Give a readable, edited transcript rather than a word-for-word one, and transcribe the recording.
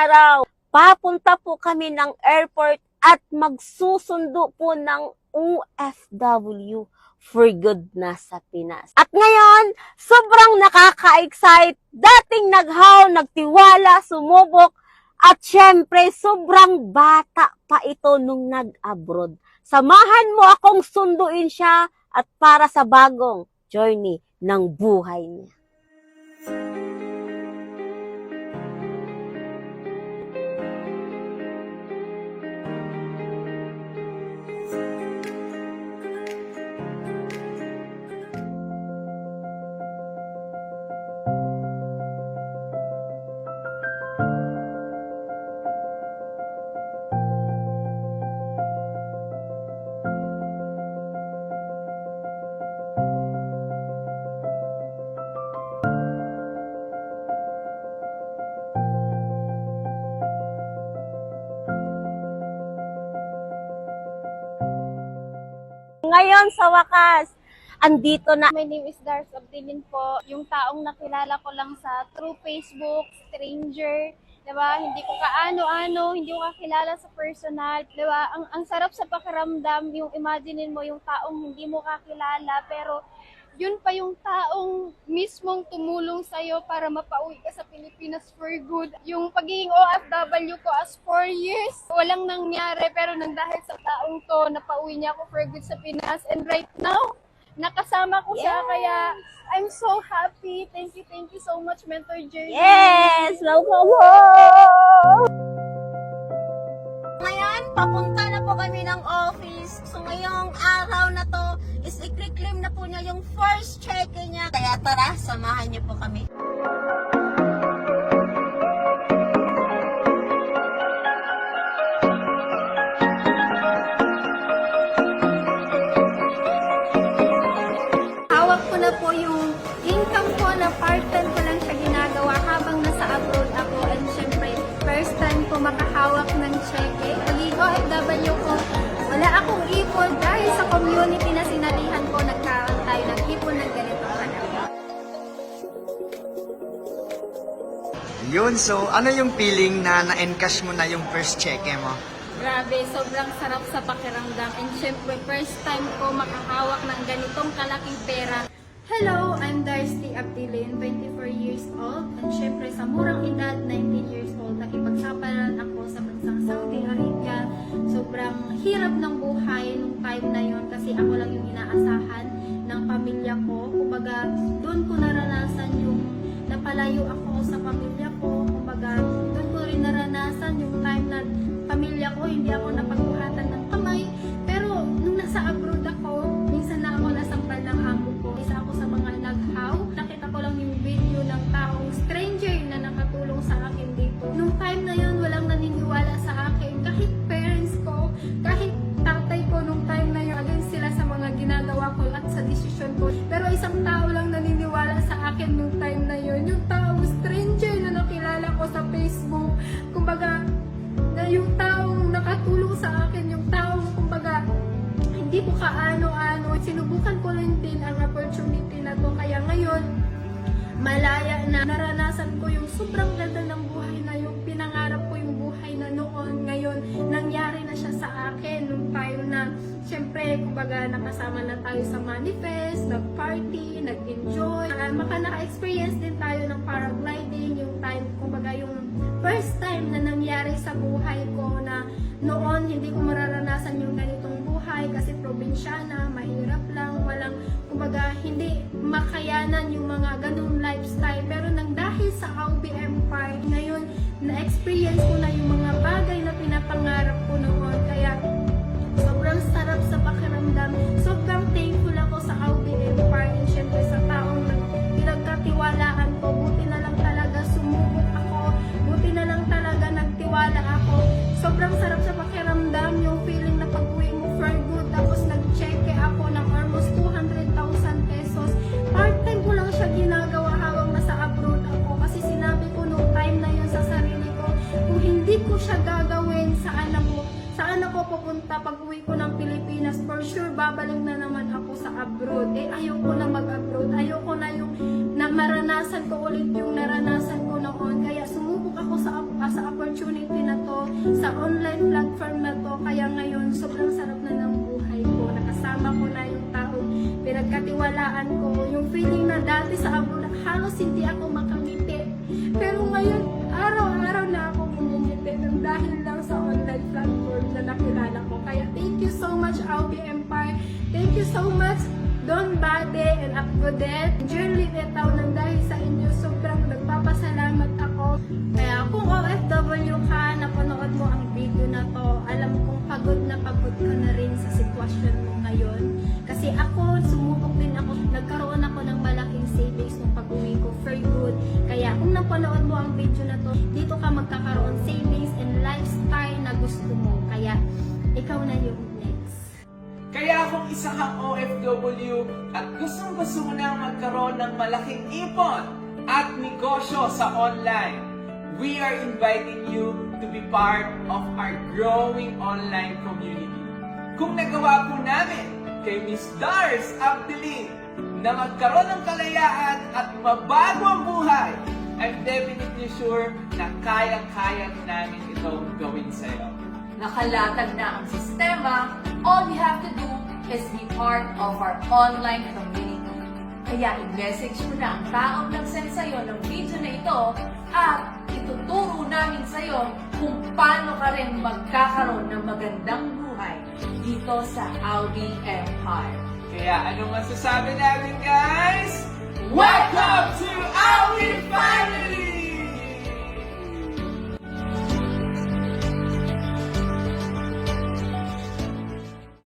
araw, papunta po kami ng airport at magsusundo po ng OFW for good na sa Pinas. At ngayon, sobrang nakaka-excite. Dating naghaw, nagtiwala, sumubok, at syempre, sobrang bata pa ito nung nag-abroad. Samahan mo akong sunduin siya at para sa bagong journey ng buhay niya. Ngayon, sa wakas, andito na. My name is Dars Abdilin po. Yung taong nakilala ko lang sa through Facebook, stranger, 'di ba? Hindi ko kaano-ano, hindi ko kakilala sa personal, 'di ba? Ang sarap sa pakiramdam, yung imaginein mo yung taong hindi mo kakilala pero yun pa yung taong mismong tumulong sa'yo para mapauwi ka sa Pilipinas for good. Yung pagiging OFW ko as 4 years, walang nangyari pero nang dahil sa taong to, napauwi niya ako for good sa Pinas. And right now, nakasama ko siya, kaya I'm so happy. Thank you so much, Mentor Jerry. Yes! Welcome Ngayon, papunta na po kami ng office. So, ngayong araw na to, is i-claim na po niya yung first check niya. Kaya tara, samahan niyo po kami. Hawak ko na po yung income ko na part-time ko lang siya ginagawa habang nasa abroad ako. And syempre, first time ko makahawak ng cheque. Pagiging OFW ko, wala akong ipon dahil sa community na sinalihan ko, nagkaroon tayo ng ipon ng ganitong hanap. Yun, so ano yung feeling na na-encash mo na yung first cheque mo? Grabe, sobrang sarap sa pakiramdam. And syempre, first time ko makahawak ng ganitong kalaking pera. Hello, I'm Darcy Abdilin, 24 years old. And syempre, sa murang edad, 19 years old, nakipagsapalan ako sa bansang Saudi Arabia. Sobrang hirap ng buhay nung time na yon kasi ako lang yung inaasahan ng pamilya ko. Kumbaga, doon ko naranasan yung napalayo ako sa pamilya ko. Kumbaga, doon ko rin naranasan yung time na pamilya ko, hindi ako napagbuhatan ng kamay. Pero, nung nasa abroad ako, minsan na ako nasampal ng amo ko. Isa ako sa mga naghaw. Nakita ko lang yung video ng taong stranger na nakatulong sa akin dito. Nung time na yun, walang naniniwala sa akin. Kahit parents ko, kahit tatay ko nung time na yun, against sila sa mga ginagawa ko at sa desisyon ko. Pero isang tao lang naniniwala sa akin nung time na yun. Yung taong stranger na nakilala ko sa Facebook. Kumbaga, na yung taong nakatulong sa akin, yung taong kumbaga hindi ko kaano-ano, sinubukan ko rin din ang opportunity na to, kaya ngayon malaya na naranasan ko yung sobrang ganda ng buhay na yung pinangarap ko, yung buhay na noon, ngayon nangyari na siya sa akin nung time na syempre kumbaga nakasama na tayo sa manifest, nag-party, nag-enjoy, naka-experience din tayo ng paragliding, yung time kumbaga yung first time na nangyari sa buhay ko na noon hindi ko mararanasan yung ganitong buhay kasi probinsyana, mahirap lang, walang kumbaga hindi makayanan yung mga ganung lifestyle. Pero nang dahil sa Audi Empire, ngayon na-experience ko na yung mga bagay na pinapangarap ko noon. Kaya sobrang sarap sa pakiramdam. Sobrang thankful ako sa Audi Empire and syempre sa taong pinagkatiwalaan ko. Buti na lang talaga sumubok ako. Buti na lang talaga nagtiwala ako. Sobrang sarap sa pakiramdam yung feeling na pag-uwi mo for good. Tapos nag-cheque ako ng almost 200,000 pesos. Part-time ko lang siya ginagawa habang nasa abroad ako. Kasi sinabi ko nung time na yun sa sarili ko, kung hindi ko siya gagawin, saan ako pupunta pag uwi ko ng Pilipinas? For sure, babalik na naman ako sa abroad. Ayoko na mag-abroad. Ayoko na yung na maranasan ko ulit yung naranasan ko noon. Kaya sumubok ako sa opportunity na to, sa online platform na to. Kaya ngayon, sobrang sarap na ng buhay ko. Nakasama ko na yung tao, pinagkatiwalaan ko. Yung feeling na dati sa abroad, halos hindi ako makangiti. Pero ngayon, araw-araw na ako gumingiti ng dahil lang sa online platform na nakilala ko. Kaya thank you so much, Albi Empire. Thank you so much, Don Bade and Akbodet. Jerly Betaw, nang dahil sa inyo, sobrang nagpapasalamat ako. Kaya kung OFW ka, napanood mo ang video na to, alam kong pagod ka na rin sa sitwasyon mo ngayon. Kasi ako, sumubok din ako, nagkaroon ako ng malaking savings nung pag-uwi ko for good. Kaya kung napanood mo ang video na to, dito ka magkakaroon savings and lifestyle na gusto mo. Kaya ikaw na yung next. Kaya kung isa kang OFW at gustong-gusto mo nang magkaroon ng malaking ipon at negosyo sa online, we are inviting you to be part of our growing online community. Kung nagawa po namin kay Miss Dars Abdelin na magkaroon ng kalayaan at mabago ang buhay, I'm definitely sure na kayang-kaya namin itong gawin sa'yo. Nakalatag na ang sistema, all you have to do is be part of our online community. Kaya i-message mo na ang taong nag-send sa'yo ng video na ito at ituturo namin sa'yo kung paano ka rin magkakaroon ng magandang buhay dito sa Albi Empire. Kaya ano masasabi namin, guys? Welcome to Albi Family!